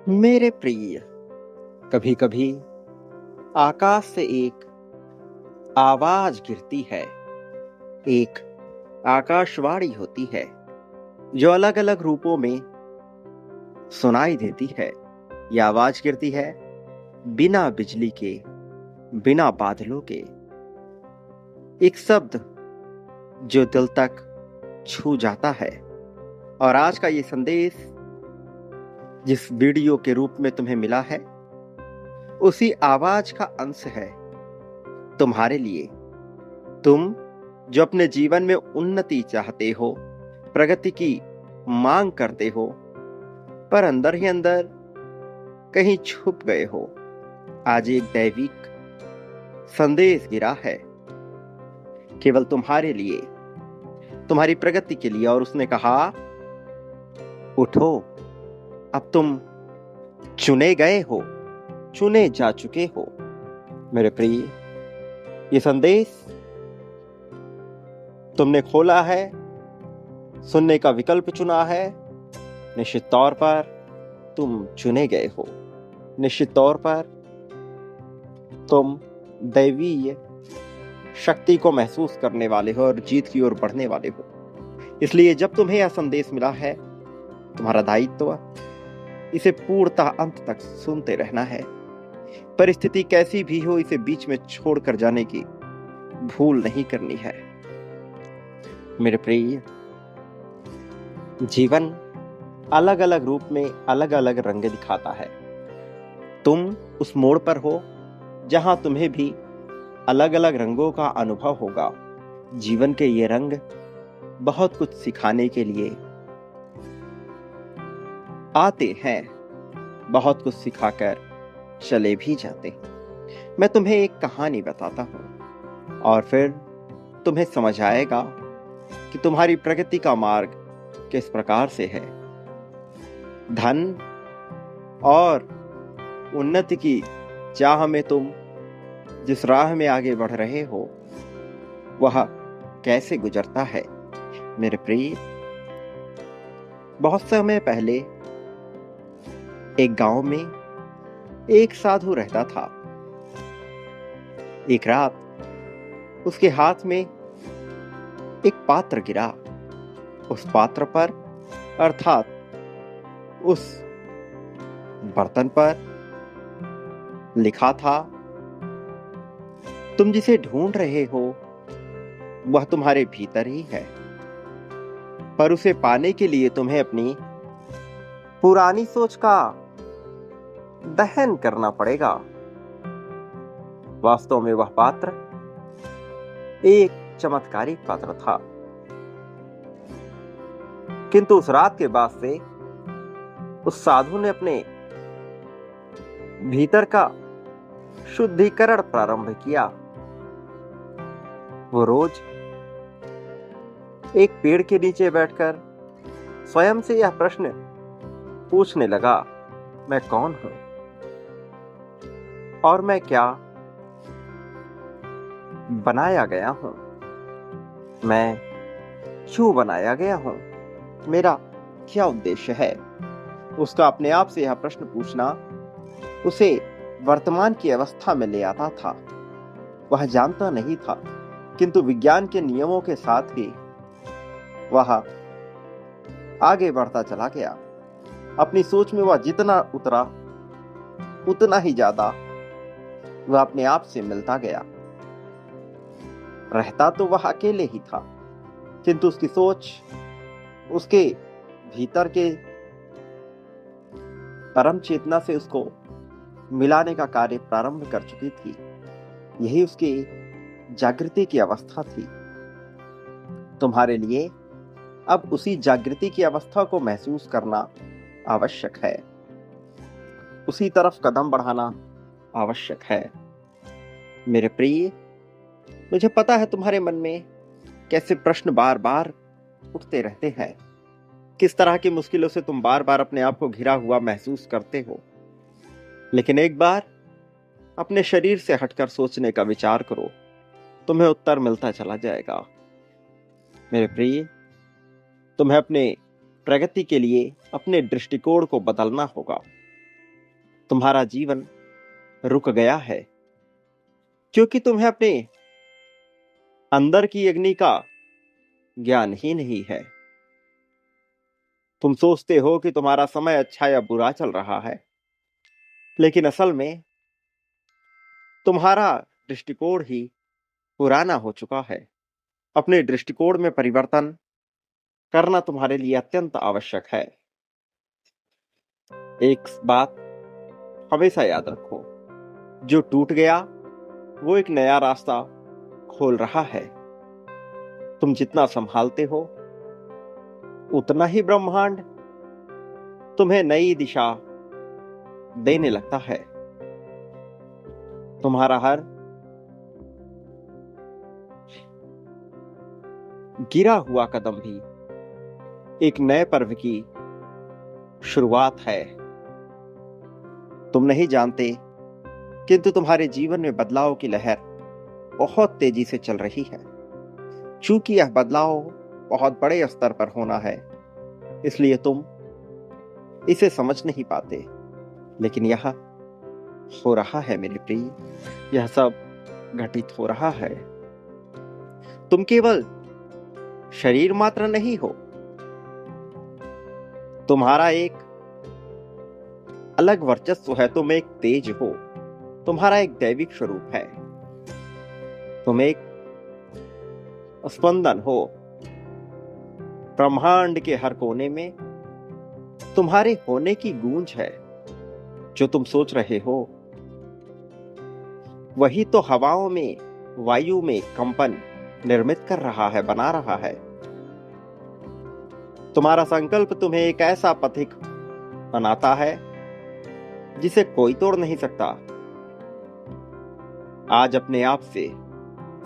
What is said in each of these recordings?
मेरे प्रिय, कभी कभी आकाश से एक आवाज गिरती है। एक आकाशवाणी होती है जो अलग अलग रूपों में सुनाई देती है। यह आवाज गिरती है बिना बिजली के, बिना बादलों के। एक शब्द जो दिल तक छू जाता है। और आज का ये संदेश जिस वीडियो के रूप में तुम्हें मिला है, उसी आवाज का अंश है तुम्हारे लिए। तुम जो अपने जीवन में उन्नति चाहते हो, प्रगति की मांग करते हो, पर अंदर ही अंदर कहीं छुप गए हो। आज एक दैविक संदेश गिरा है केवल तुम्हारे लिए, तुम्हारी प्रगति के लिए। और उसने कहा, उठो, अब तुम चुने गए हो, चुने जा चुके हो। मेरे प्रिय, ये संदेश तुमने खोला है, सुनने का विकल्प चुना है। निश्चित तौर पर तुम चुने गए हो। निश्चित तौर पर तुम दैवीय शक्ति को महसूस करने वाले हो और जीत की ओर बढ़ने वाले हो। इसलिए जब तुम्हें यह संदेश मिला है, तुम्हारा दायित्व इसे पूर्णतः अंत तक सुनते रहना है। परिस्थिति कैसी भी हो, इसे बीच में छोड़कर जाने की भूल नहीं करनी है। मेरे प्रिय, जीवन अलग अलग रूप में अलग अलग रंग दिखाता है। तुम उस मोड़ पर हो जहां तुम्हें भी अलग अलग रंगों का अनुभव होगा। जीवन के ये रंग बहुत कुछ सिखाने के लिए आते हैं, बहुत कुछ सिखाकर चले भी जाते हैं। मैं तुम्हें एक कहानी बताता हूं और फिर तुम्हें समझ आएगा कि तुम्हारी प्रगति का मार्ग किस प्रकार से है। धन और उन्नति की चाह में तुम जिस राह में आगे बढ़ रहे हो, वह कैसे गुजरता है। मेरे प्रिय, बहुत समय पहले एक गांव में एक साधु रहता था। एक रात उसके हाथ में एक पात्र गिरा। उस पात्र पर, अर्थात उस बर्तन पर लिखा था, तुम जिसे ढूंढ रहे हो वह तुम्हारे भीतर ही है, पर उसे पाने के लिए तुम्हें अपनी पुरानी सोच का दहन करना पड़ेगा। वास्तव में वह पात्र एक चमत्कारिक पात्र था, किंतु उस रात के बाद से उस साधु ने अपने भीतर का शुद्धिकरण प्रारंभ किया। वो रोज एक पेड़ के नीचे बैठकर स्वयं से यह प्रश्न पूछने लगा, मैं कौन हूं और मैं क्या बनाया गया हूं, मैं क्यों बनाया गया हूं, मेरा क्या उद्देश्य है। उसका अपने आप से यह प्रश्न पूछना उसे वर्तमान की अवस्था में ले आता था। वह जानता नहीं था, किंतु विज्ञान के नियमों के साथ ही वह आगे बढ़ता चला गया। अपनी सोच में वह जितना उतरा, उतना ही ज्यादा वह अपने आप से मिलता गया। रहता तो वह अकेले ही था, किंतु उसकी सोच उसके भीतर के परम चेतना से उसको मिलाने का कार्य प्रारंभ कर चुकी थी। यही उसकी जागृति की अवस्था थी। तुम्हारे लिए अब उसी जागृति की अवस्था को महसूस करना आवश्यक है, उसी तरफ कदम बढ़ाना आवश्यक है। मेरे प्रिय, मुझे पता है तुम्हारे मन में कैसे प्रश्न बार बार उठते रहते हैं, किस तरह की मुश्किलों से तुम बार बार अपने आप को घिरा हुआ महसूस करते हो। लेकिन एक बार अपने शरीर से हटकर सोचने का विचार करो, तुम्हें उत्तर मिलता चला जाएगा। मेरे प्रिय, तुम्हें अपने प्रगति के लिए अपने दृष्टिकोण को बदलना होगा। तुम्हारा जीवन रुक गया है क्योंकि तुम्हें अपने अंदर की अग्नि का ज्ञान ही नहीं है। तुम सोचते हो कि तुम्हारा समय अच्छा या बुरा चल रहा है, लेकिन असल में तुम्हारा दृष्टिकोण ही पुराना हो चुका है। अपने दृष्टिकोण में परिवर्तन करना तुम्हारे लिए अत्यंत आवश्यक है। एक बात हमेशा याद रखो, जो टूट गया वो एक नया रास्ता खोल रहा है। तुम जितना संभालते हो उतना ही ब्रह्मांड तुम्हें नई दिशा देने लगता है। तुम्हारा हर गिरा हुआ कदम भी एक नए पर्व की शुरुआत है। तुम नहीं जानते, किंतु तुम्हारे जीवन में बदलाव की लहर बहुत तेजी से चल रही है। चूंकि यह बदलाव बहुत बड़े स्तर पर होना है, इसलिए तुम इसे समझ नहीं पाते, लेकिन यह हो रहा है मेरे प्रिय। यह सब घटित हो रहा है। तुम केवल शरीर मात्र नहीं हो, तुम्हारा एक अलग वर्चस्व है। तुम एक तेज हो, तुम्हारा एक दैविक स्वरूप है। तुम एक स्पंदन हो। ब्रह्मांड के हर कोने में तुम्हारे होने की गूंज है। जो तुम सोच रहे हो वही तो हवाओं में, वायु में कंपन निर्मित कर रहा है, बना रहा है। तुम्हारा संकल्प तुम्हें एक ऐसा पथिक बनाता है जिसे कोई तोड़ नहीं सकता। आज अपने आप से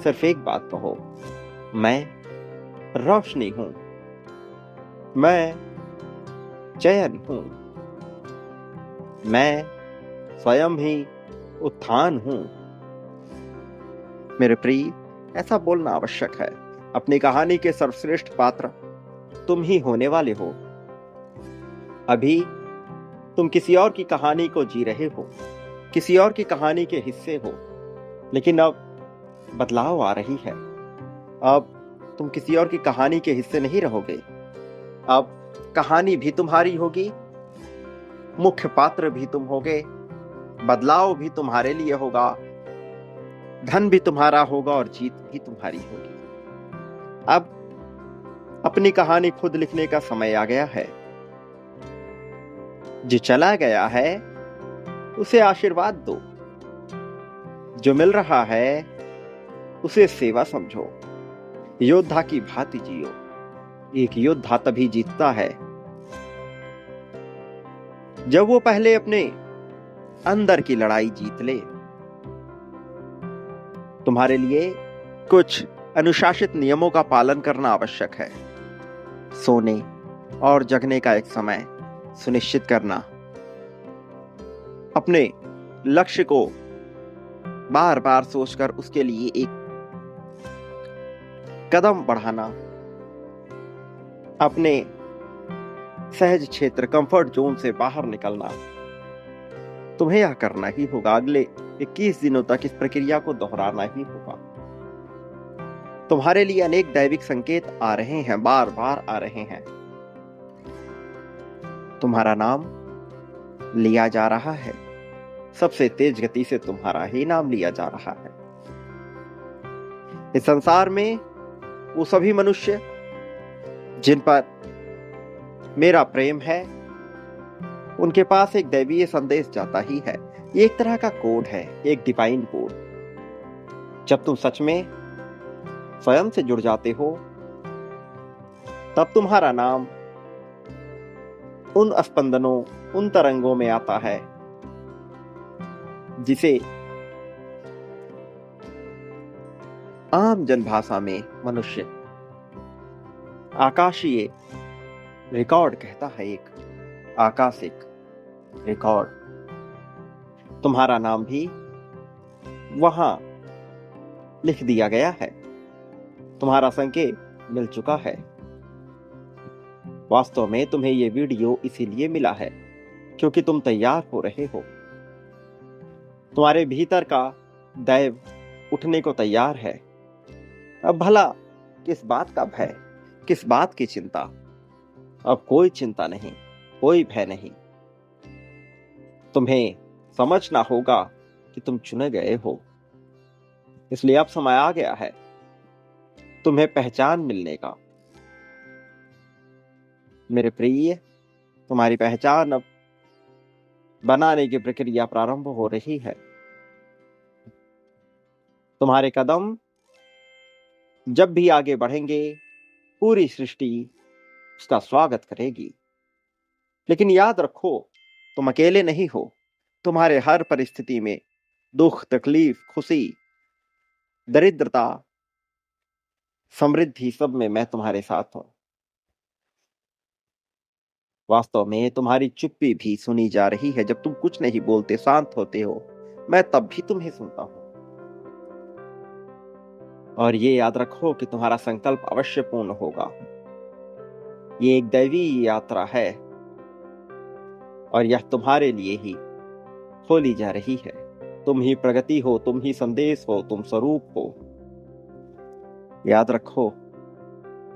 सिर्फ एक बात कहो, मैं रोशनी हूं, मैं चयन हूं, मैं स्वयं ही उत्थान हूं। मेरे प्रिय, ऐसा बोलना आवश्यक है। अपनी कहानी के सर्वश्रेष्ठ पात्र तुम ही होने वाले हो। अभी तुम किसी और की कहानी को जी रहे हो, किसी और की कहानी के हिस्से हो, लेकिन अब बदलाव आ रही है। अब तुम किसी और की कहानी के हिस्से नहीं रहोगे। अब कहानी भी तुम्हारी होगी, मुख्य पात्र भी तुम होगे, बदलाव भी तुम्हारे लिए होगा, धन भी तुम्हारा होगा और जीत भी तुम्हारी होगी। अब अपनी कहानी खुद लिखने का समय आ गया है। जो चला गया है उसे आशीर्वाद दो, जो मिल रहा है उसे सेवा समझो। योद्धा की भांति जियो। एक योद्धा तभी जीतता है जब वो पहले अपने अंदर की लड़ाई जीत ले। तुम्हारे लिए कुछ अनुशासित नियमों का पालन करना आवश्यक है। सोने और जगने का एक समय सुनिश्चित करना, अपने लक्ष्य को बार बार सोचकर उसके लिए एक कदम बढ़ाना, अपने सहज क्षेत्र कंफर्ट जोन से बाहर निकलना। तुम्हें यह करना ही होगा। अगले 21 दिनों तक इस प्रक्रिया को दोहराना ही होगा। तुम्हारे लिए अनेक दैविक संकेत आ रहे हैं, बार बार आ रहे हैं। तुम्हारा नाम लिया जा रहा है। सबसे तेज गति से तुम्हारा ही नाम लिया जा रहा है। इस संसार में वो सभी मनुष्य जिन पर मेरा प्रेम है, उनके पास एक दैवीय संदेश जाता ही है। ये एक तरह का कोड है, एक डिवाइन कोड। जब तुम सच में स्वयं से जुड़ जाते हो, तब तुम्हारा नाम उन स्पंदनों, उन तरंगों में आता है जिसे आम जनभाषा में मनुष्य आकाशीय रिकॉर्ड कहता है। एक आकाशिक रिकॉर्ड। तुम्हारा नाम भी वहां लिख दिया गया है। तुम्हारा संकेत मिल चुका है। वास्तव में तुम्हें यह वीडियो इसीलिए मिला है क्योंकि तुम तैयार हो रहे हो। तुम्हारे भीतर का दैव उठने को तैयार है। अब भला किस बात का भय, किस बात की चिंता? अब कोई चिंता नहीं, कोई भय नहीं। तुम्हें समझना होगा कि तुम चुने गए हो, इसलिए अब समय आ गया है तुम्हें पहचान मिलने का। मेरे प्रिय, तुम्हारी पहचान अब बनाने की प्रक्रिया प्रारंभ हो रही है। तुम्हारे कदम जब भी आगे बढ़ेंगे, पूरी सृष्टि उसका स्वागत करेगी। लेकिन याद रखो, तुम अकेले नहीं हो। तुम्हारे हर परिस्थिति में दुख, तकलीफ, खुशी, दरिद्रता, समृद्धि, सब में मैं तुम्हारे साथ हूं। वास्तव में तुम्हारी चुप्पी भी सुनी जा रही है। जब तुम कुछ नहीं बोलते, शांत होते हो, मैं तब भी तुम्हें सुनता हूं। और ये याद रखो कि तुम्हारा संकल्प अवश्य पूर्ण होगा। ये एक दैवी यात्रा है और यह तुम्हारे लिए ही खोली जा रही है। तुम ही प्रगति हो, तुम ही संदेश हो, तुम स्वरूप हो। याद रखो,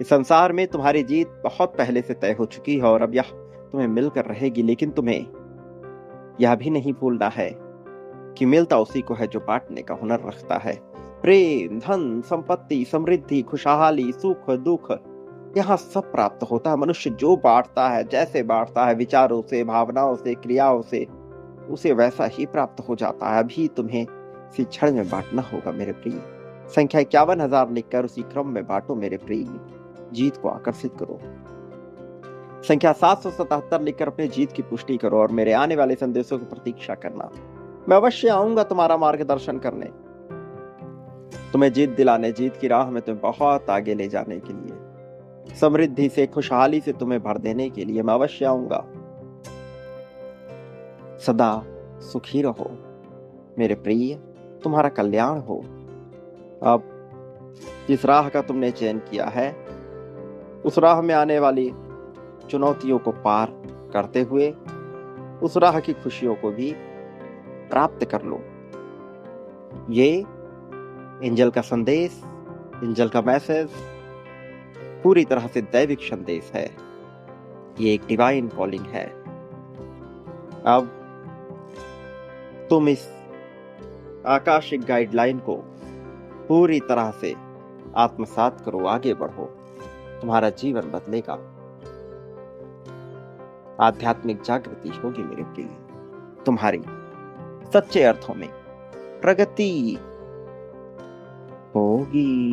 इस संसार में तुम्हारी जीत बहुत पहले से तय हो चुकी है और अब यह तुम्हें मिलकर रहेगी। लेकिन तुम्हें यह भी नहीं भूलना है कि मिलता उसी को है जो बांटने का हुनर रखता है। प्रेम, धन, संपत्ति, समृद्धि, खुशहाली, सुख, दुख, यहाँ सब प्राप्त होता है। मनुष्य जो बांटता है, जैसे बांटता है, विचारों से, भावनाओं से, क्रियाओं से, उसे वैसा ही प्राप्त हो जाता है। अभी तुम्हें इसी क्षण में बांटना होगा मेरे प्रिय। संख्या 51,000 लिखकर उसी क्रम में बांटो मेरे प्रिय। जीत को आकर्षित करो। संख्या 777 लिखकर अपनी जीत की पुष्टि करो और मेरे आने वाले संदेशों की प्रतीक्षा करना। मैं अवश्य आऊंगा तुम्हारा मार्गदर्शन करने, तुम्हें जीत दिलाने, जीत की राह में तुम्हें बहुत आगे ले जाने के लिए, समृद्धि से, खुशहाली से तुम्हें भर देने के लिए मैं अवश्य आऊंगा। सदा सुखी रहो मेरे प्रिय, तुम्हारा कल्याण हो। अब जिस राह का तुमने चयन किया है, उस राह में आने वाली चुनौतियों को पार करते हुए उस राह की खुशियों को भी प्राप्त कर लो। ये एंजल का संदेश, एंजल का मैसेज पूरी तरह से दैविक संदेश है। ये एक डिवाइन कॉलिंग है। अब तुम इस आकाशिक गाइडलाइन को पूरी तरह से आत्मसात करो, आगे बढ़ो, तुम्हारा जीवन बदलेगा। आध्यात्मिक जागृति होगी मेरे प्रिय, तुम्हारी सच्चे अर्थों में प्रगति होगी।